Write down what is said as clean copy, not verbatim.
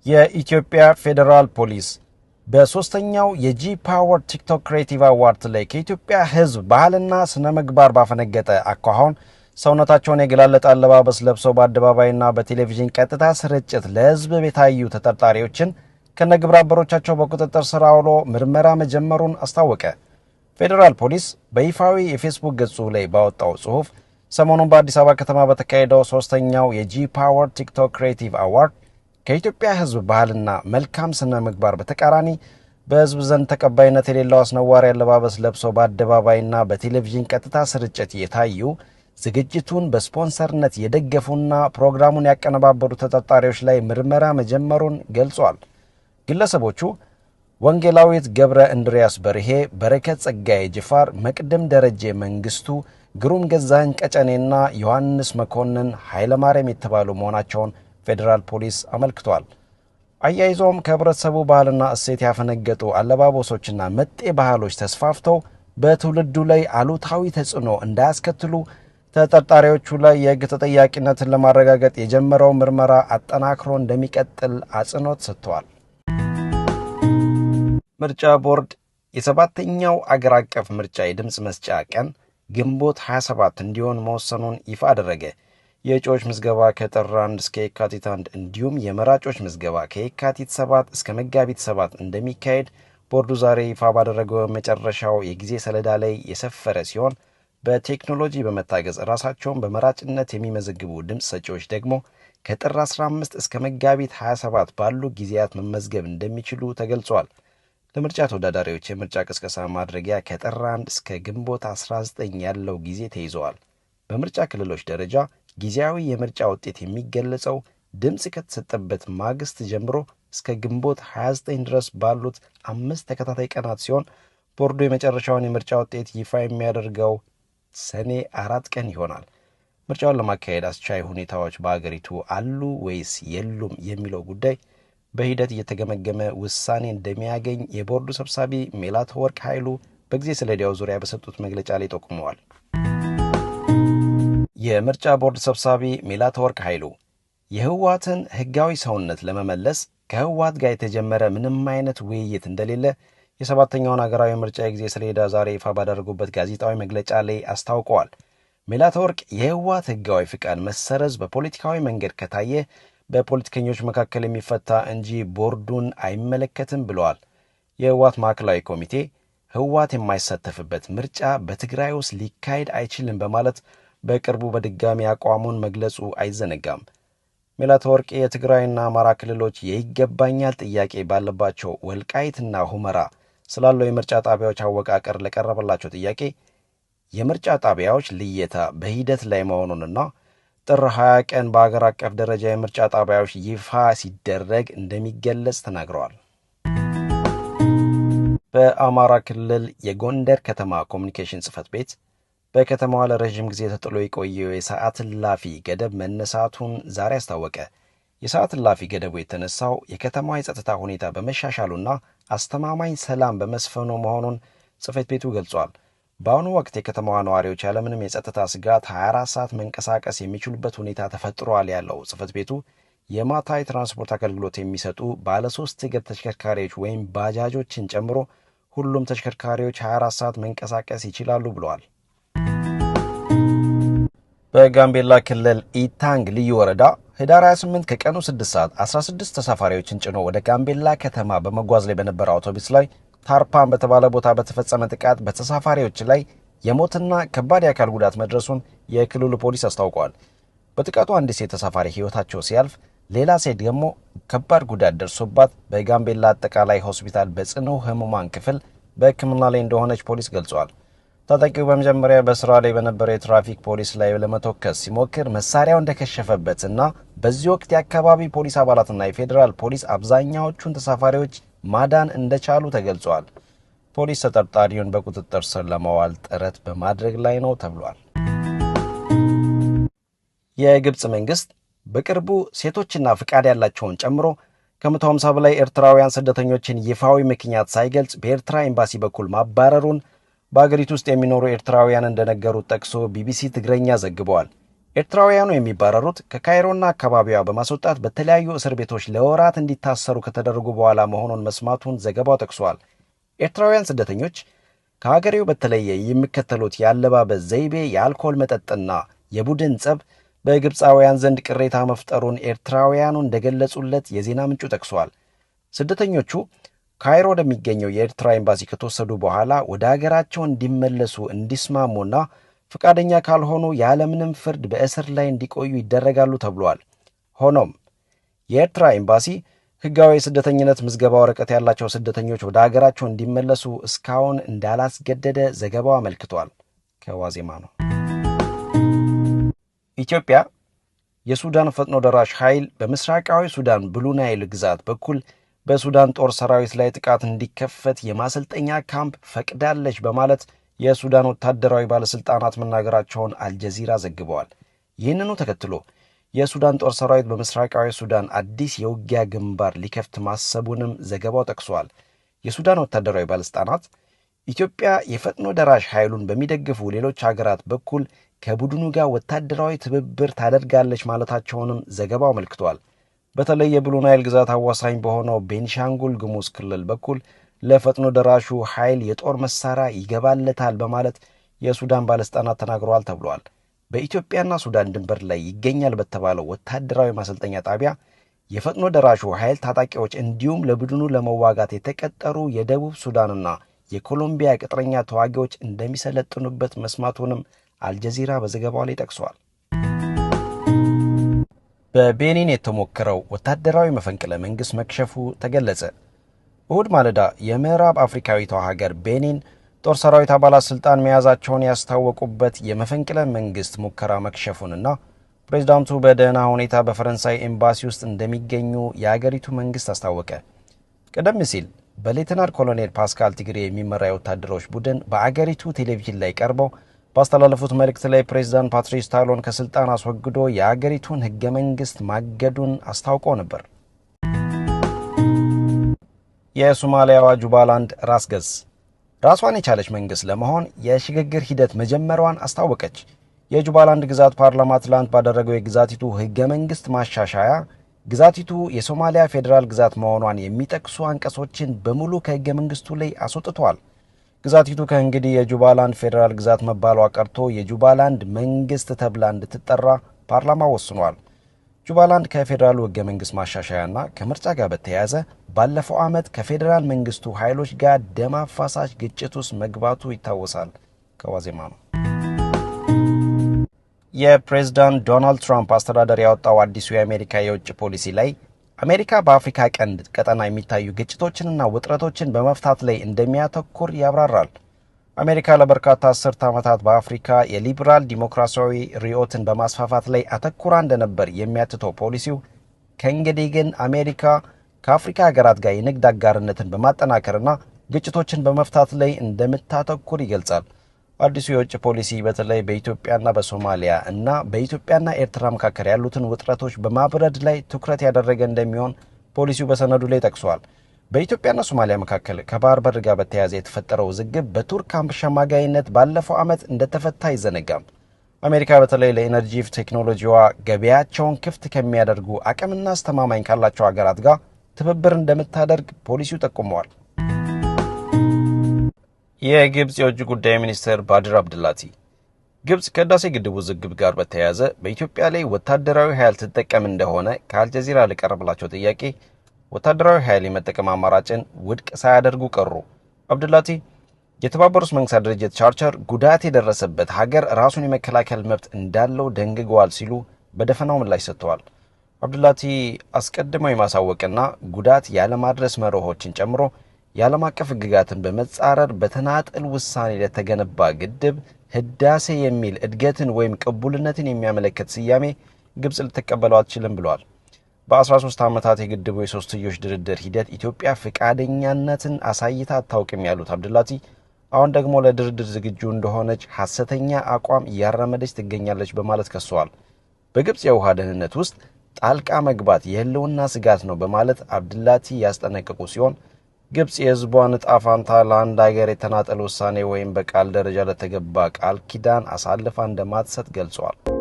የኢትዮጵያ ፌዴራል ፖሊስ በሶስተኛው የጂ ፓወር ቲክቶክ ክሬቲቭ አዋርድ ላይ ከኢትዮጵያ ሕዝብ ባህልና ስነ ምግባር ባፈነገጠ አኳኋን ሰውነታቸውን የገላለጠ አለባበስ ለብሰው በአደባባይና በቴሌቪዥን ቀጥታ ስርጭት ለሕዝብ የታዩ ተጠርጣሪዎችን ከነግብረ አበሮቻቸው በቁጥጥር ስር አውሎ ምርመራ መጀመሩን አስታወቀ። ፌዴራል ፖሊስ በይፋዊ የፌስቡክ ገጹ ላይ ባወጣው ጽሑፍ ሰሞኑን በአዲስ አበባ ከተማ በተካሄደው ሶስተኛው የጂ ፓወር ቲክቶክ ክሬቲቭ አዋርድ ከኢትዮጵያ ሕዝብ ባህልና መልካም ስነ ምግባር በተቃራኒ በሕዝብ ዘንድ ተቀባይነት የሌለው አስነዋሪ አለባበስ ለብሰው በአደባባይና በቴሌቪዥን ቀጥታ ስርጭት የታዩ ዝግጅቱን በስፖንሰርነት የደገፉና ፕሮግራሙን ያቀነባበሩ ተጠርጣሪዎች ላይ ምርመራ መጀመሩን ገልጿል። ግለሰቦቹ ወንጌላዊት ገብረ እንድሪያስ በርሄ፣ በረከት ጸጋዬ ጅፋር፣ መቅደም ደረጀ መንግስቱ፣ ግሩም ገዛኸኝ ቀጨኔና ዮሐንስ መኮንን ኃይለማርያም የተባሉ መሆናቸውን ፌዴራል ፖሊስ አመልክቷል። አያይዞም ከህብረተሰቡ ባህልና እሴት ያፈነገጡ አለባበሶችና መጤ ባህሎች ተስፋፍተው በትውልዱ ላይ አሉታዊ ተጽዕኖ እንዳያስከትሉ ተጠርጣሪዎቹ ላይ የህግ ተጠያቂነትን ለማረጋገጥ የጀመረው ምርመራ አጠናክሮ እንደሚቀጥል አጽንኦት ሰጥተዋል። ምርጫ ቦርድ የሰባተኛው አገር አቀፍ ምርጫ የድምፅ መስጫ ቀን ግንቦት 27 እንዲሆን መወሰኑን ይፋ አደረገ። የእጩዎች ምዝገባ ከጥር 1 እስከ የካቲት 1 እንዲሁም የመራጮች ምዝገባ ከየካቲት 7 እስከ መጋቢት 7 እንደሚካሄድ ቦርዱ ዛሬ ይፋ ባደረገው መጨረሻው የጊዜ ሰሌዳ ላይ የሰፈረ ሲሆን በቴክኖሎጂ በመታገዝ ራሳቸውን በመራጭነት የሚመዘግቡ ድምፅ ሰጪዎች ደግሞ ከጥር 15 እስከ መጋቢት 27 ባሉ ጊዜያት መመዝገብ እንደሚችሉ ተገልጿል። ለምርጫ ተወዳዳሪዎች የምርጫ ቅስቀሳ ማድረጊያ ከጥር 1 እስከ ግንቦት 19 ያለው ጊዜ ተይዘዋል። በምርጫ ክልሎች ደረጃ ጊዜያዊ የምርጫ ውጤት የሚገለጸው ድምፅ ከተሰጠበት ማግስት ጀምሮ እስከ ግንቦት 29 ድረስ ባሉት 5 ተከታታይ ቀናት ሲሆን ቦርዱ የመጨረሻውን የምርጫ ውጤት ይፋ የሚያደርገው ሰኔ 4 ቀን ይሆናል። ምርጫውን ለማካሄድ አስቻይ ሁኔታዎች በአገሪቱ አሉ ወይስ የሉም የሚለው ጉዳይ በሂደት እየተገመገመ ውሳኔ እንደሚያገኝ የቦርዱ ሰብሳቢ ሜላትወርቅ ኃይሉ በጊዜ ሰሌዳው ዙሪያ በሰጡት መግለጫ ላይ ጠቁመዋል። የምርጫ ቦርድ ሰብሳቢ ሜላትወርቅ ኃይሉ የህወሓትን ህጋዊ ሰውነት ለመመለስ ከህወሓት ጋር የተጀመረ ምንም አይነት ውይይት እንደሌለ የሰባተኛውን ሀገራዊ ምርጫ የጊዜ ሰሌዳ ዛሬ ይፋ ባደረጉበት ጋዜጣዊ መግለጫ ላይ አስታውቀዋል። ሜላትወርቅ የህወሓት ህጋዊ ፍቃድ መሰረዝ በፖለቲካዊ መንገድ ከታየ በፖለቲከኞች መካከል የሚፈታ እንጂ ቦርዱን አይመለከትም ብለዋል። የህወሓት ማዕከላዊ ኮሚቴ ህወሓት የማይሳተፍበት ምርጫ በትግራይ ውስጥ ሊካሄድ አይችልም በማለት በቅርቡ በድጋሚ አቋሙን መግለጹ አይዘነጋም። ሜላትወርቅ የትግራይና አማራ ክልሎች የይገባኛል ጥያቄ ባለባቸው ወልቃይትና ሁመራ ስላለው የምርጫ ጣቢያዎች አወቃቀር ለቀረበላቸው ጥያቄ የምርጫ ጣቢያዎች ልየታ በሂደት ላይ መሆኑንና ጥር 20 ቀን በአገር አቀፍ ደረጃ የምርጫ ጣቢያዎች ይፋ ሲደረግ እንደሚገለጽ ተናግረዋል። በአማራ ክልል የጎንደር ከተማ ኮሚኒኬሽን ጽሕፈት ቤት በከተማዋ ለረዥም ጊዜ ተጥሎ የቆየው የሰዓት እላፊ ገደብ መነሳቱን ዛሬ አስታወቀ። የሰዓት እላፊ ገደቡ የተነሳው የከተማዋ የጸጥታ ሁኔታ በመሻሻሉና አስተማማኝ ሰላም በመስፈኑ መሆኑን ጽሕፈት ቤቱ ገልጿል። በአሁኑ ወቅት የከተማዋ ነዋሪዎች ያለምንም የጸጥታ ስጋት 24 ሰዓት መንቀሳቀስ የሚችሉበት ሁኔታ ተፈጥሯል ያለው ጽሕፈት ቤቱ የማታ የትራንስፖርት አገልግሎት የሚሰጡ ባለ 3 እግር ተሽከርካሪዎች ወይም ባጃጆችን ጨምሮ ሁሉም ተሽከርካሪዎች 24 ሰዓት መንቀሳቀስ ይችላሉ ብለዋል። በጋምቤላ ክልል ኢታንግ ልዩ ወረዳ ህዳር 28 ከቀኑ 6 ሰዓት 16 ተሳፋሪዎችን ጭኖ ወደ ጋምቤላ ከተማ በመጓዝ ላይ በነበረ አውቶቡስ ላይ ታርፓን በተባለ ቦታ በተፈጸመ ጥቃት በተሳፋሪዎች ላይ የሞትና ከባድ የአካል ጉዳት መድረሱን የክልሉ ፖሊስ አስታውቋል። በጥቃቱ አንድ ሴት ተሳፋሪ ህይወታቸው ሲያልፍ ሌላ ሴት ደግሞ ከባድ ጉዳት ደርሶባት በጋምቤላ አጠቃላይ ሆስፒታል በጽኑ ህሙማን ክፍል በሕክምና ላይ እንደሆነች ፖሊስ ገልጿል። ታጣቂው በመጀመሪያ በስራ ላይ በነበረ የትራፊክ ፖሊስ ላይ ለመተኮስ ሲሞክር መሳሪያው እንደከሸፈበትና በዚህ ወቅት የአካባቢ ፖሊስ አባላትና የፌዴራል ፖሊስ አብዛኛዎቹን ተሳፋሪዎች ማዳን እንደቻሉ ተገልጿል። ፖሊስ ተጠርጣሪውን በቁጥጥር ስር ለማዋል ጥረት በማድረግ ላይ ነው ተብሏል። የግብጽ መንግስት በቅርቡ ሴቶችና ፍቃድ ያላቸውን ጨምሮ ከ150 በላይ ኤርትራውያን ስደተኞችን ይፋዊ ምክንያት ሳይገልጽ በኤርትራ ኤምባሲ በኩል ማባረሩን በአገሪቱ ውስጥ የሚኖሩ ኤርትራውያን እንደነገሩት ጠቅሶ ቢቢሲ ትግረኛ ዘግበዋል። ኤርትራውያኑ የሚባረሩት ከካይሮና አካባቢዋ በማስወጣት በተለያዩ እስር ቤቶች ለወራት እንዲታሰሩ ከተደረጉ በኋላ መሆኑን መስማቱን ዘገባው ጠቅሷል። ኤርትራውያን ስደተኞች ከሀገሬው በተለየ የሚከተሉት የአለባበስ ዘይቤ፣ የአልኮል መጠጥና የቡድን ጸብ በግብፃውያን ዘንድ ቅሬታ መፍጠሩን ኤርትራውያኑ እንደገለጹለት የዜና ምንጩ ጠቅሷል። ስደተኞቹ ካይሮ ወደሚገኘው የኤርትራ ኤምባሲ ከተወሰዱ በኋላ ወደ ሀገራቸው እንዲመለሱ እንዲስማሙና ፈቃደኛ ካልሆኑ ያለምንም ፍርድ በእስር ላይ እንዲቆዩ ይደረጋሉ ተብሏል። ሆኖም የኤርትራ ኤምባሲ ሕጋዊ የስደተኝነት ምዝገባ ወረቀት ያላቸው ስደተኞች ወደ ሀገራቸው እንዲመለሱ እስካሁን እንዳላስገደደ ዘገባው አመልክቷል። ከዋዜማ ነው። ኢትዮጵያ የሱዳን ፈጥኖ ደራሽ ኃይል በምስራቃዊ ሱዳን ብሉ ናይል ግዛት በኩል በሱዳን ጦር ሰራዊት ላይ ጥቃት እንዲከፈት የማሰልጠኛ ካምፕ ፈቅዳለች በማለት የሱዳን ወታደራዊ ባለስልጣናት መናገራቸውን አልጀዚራ ዘግበዋል። ይህንኑ ተከትሎ የሱዳን ጦር ሰራዊት በምስራቃዊ ሱዳን አዲስ የውጊያ ግንባር ሊከፍት ማሰቡንም ዘገባው ጠቅሷል። የሱዳን ወታደራዊ ባለስልጣናት ኢትዮጵያ የፈጥኖ ደራሽ ኃይሉን በሚደግፉ ሌሎች ሀገራት በኩል ከቡድኑ ጋር ወታደራዊ ትብብር ታደርጋለች ማለታቸውንም ዘገባው አመልክቷል። በተለይ የብሉ ናይል ግዛት አዋሳኝ በሆነው ቤንሻንጉል ጉሙዝ ክልል በኩል ለፈጥኖ ደራሹ ኃይል የጦር መሳሪያ ይገባለታል በማለት የሱዳን ባለስልጣናት ተናግረዋል ተብሏል። በኢትዮጵያና ሱዳን ድንበር ላይ ይገኛል በተባለው ወታደራዊ ማሰልጠኛ ጣቢያ የፈጥኖ ደራሹ ኃይል ታጣቂዎች እንዲሁም ለቡድኑ ለመዋጋት የተቀጠሩ የደቡብ ሱዳንና የኮሎምቢያ ቅጥረኛ ተዋጊዎች እንደሚሰለጥኑበት መስማቱንም አልጀዚራ በዘገባው ላይ ጠቅሷል። በቤኒን የተሞከረው ወታደራዊ መፈንቅለ መንግስት መክሸፉ ተገለጸ። እሁድ ማለዳ የምዕራብ አፍሪካዊቷ ሀገር ቤኒን ጦር ሰራዊት አባላት ስልጣን መያዛቸውን ያስታወቁበት የመፈንቅለ መንግስት ሙከራ መክሸፉንና ፕሬዝዳንቱ በደህና ሁኔታ በፈረንሳይ ኤምባሲ ውስጥ እንደሚገኙ የአገሪቱ መንግስት አስታወቀ። ቀደም ሲል በሌተናል ኮሎኔል ፓስካል ቲግሬ የሚመራ የወታደሮች ቡድን በአገሪቱ ቴሌቪዥን ላይ ቀርበው ባስተላለፉት መልእክት ላይ ፕሬዝዳንት ፓትሪስ ታሎን ከስልጣን አስወግዶ የአገሪቱን ህገ መንግስት ማገዱን አስታውቀው ነበር። የሶማሊያዋ ጁባላንድ ራስ ገዝ ራሷን የቻለች መንግስት ለመሆን የሽግግር ሂደት መጀመሯን አስታወቀች። የጁባላንድ ግዛት ፓርላማ ትላንት ባደረገው የግዛቲቱ ህገ መንግስት ማሻሻያ ግዛቲቱ የሶማሊያ ፌዴራል ግዛት መሆኗን የሚጠቅሱ አንቀጾችን በሙሉ ከህገ መንግስቱ ላይ አስወጥቷል። ግዛቲቱ ከእንግዲህ የጁባላንድ ፌዴራል ግዛት መባሏ ቀርቶ የጁባላንድ መንግስት ተብላ እንድትጠራ ፓርላማ ወስኗል። ጁባላንድ ከፌዴራሉ ህገ መንግስት ማሻሻያና ከምርጫ ጋር በተያያዘ ባለፈው ዓመት ከፌዴራል መንግስቱ ኃይሎች ጋር ደም አፋሳሽ ግጭት ውስጥ መግባቱ ይታወሳል። ከዋዜማ ነው። የፕሬዝዳንት ዶናልድ ትራምፕ አስተዳደር ያወጣው አዲሱ የአሜሪካ የውጭ ፖሊሲ ላይ አሜሪካ በአፍሪካ ቀንድ ቀጠና የሚታዩ ግጭቶችንና ውጥረቶችን በመፍታት ላይ እንደሚያተኩር ያብራራል። አሜሪካ ለበርካታ አስርተ ዓመታት በአፍሪካ የሊበራል ዲሞክራሲያዊ ርዕዮትን በማስፋፋት ላይ አተኩራ እንደነበር የሚያትተው ፖሊሲው ከእንግዲህ ግን አሜሪካ ከአፍሪካ ሀገራት ጋር የንግድ አጋርነትን በማጠናከርና ግጭቶችን በመፍታት ላይ እንደምታተኩር ይገልጻል። አዲሱ የውጭ ፖሊሲ በተለይ በኢትዮጵያና በሶማሊያ እና በኢትዮጵያና ኤርትራ መካከል ያሉትን ውጥረቶች በማብረድ ላይ ትኩረት ያደረገ እንደሚሆን ፖሊሲው በሰነዱ ላይ ጠቅሷል። በኢትዮጵያና ሶማሊያ መካከል ከባህር በር ጋር በተያያዘ የተፈጠረው ውዝግብ በቱርክ አሸማጋይነት ባለፈው ዓመት እንደተፈታ አይዘነጋም። አሜሪካ በተለይ ለኢነርጂ ቴክኖሎጂዋ ገበያቸውን ክፍት ከሚያደርጉ አቅምና አስተማማኝ ካላቸው ሀገራት ጋር ትብብር እንደምታደርግ ፖሊሲው ጠቁመዋል። የግብጽ የውጭ ጉዳይ ሚኒስትር ባድር አብድላቲ ግብጽ ከህዳሴ ግድቡ ውዝግብ ጋር በተያያዘ በኢትዮጵያ ላይ ወታደራዊ ኃይል ትጠቀም እንደሆነ ከአልጀዚራ ለቀረበላቸው ጥያቄ ወታደራዊ ኃይል የመጠቀም አማራጭን ውድቅ ሳያደርጉ ቀሩ። አብድላቲ የተባበሩት መንግስታት ድርጅት ቻርተር ጉዳት የደረሰበት ሀገር ራሱን የመከላከል መብት እንዳለው ደንግጓል ሲሉ በደፈናው ምላሽ ሰጥተዋል። አብድላቲ አስቀድመው የማሳወቅና ጉዳት ያለማድረስ መርሆችን ጨምሮ የዓለም አቀፍ ህግጋትን በመጻረር በተናጠል ውሳኔ ለተገነባ ግድብ ህዳሴ የሚል እድገትን ወይም ቅቡልነትን የሚያመለክት ስያሜ ግብጽ ልትቀበለው አትችልም ብለዋል። በ13 ዓመታት የግድቡ የሶስትዮሽ ድርድር ሂደት ኢትዮጵያ ፈቃደኛነትን አሳይታ አታውቅም ያሉት አብድላቲ አሁን ደግሞ ለድርድር ዝግጁ እንደሆነች ሐሰተኛ አቋም እያራመደች ትገኛለች በማለት ከሰዋል። በግብጽ የውሃ ደህንነት ውስጥ ጣልቃ መግባት የህልውና ስጋት ነው በማለት አብድላቲ ያስጠነቀቁ ሲሆን ግብጽ የህዝቧን ዕጣ ፈንታ ለአንድ ሀገር የተናጠል ውሳኔ ወይም በቃል ደረጃ ለተገባ ቃል ኪዳን አሳልፋ እንደማትሰጥ ገልጸዋል።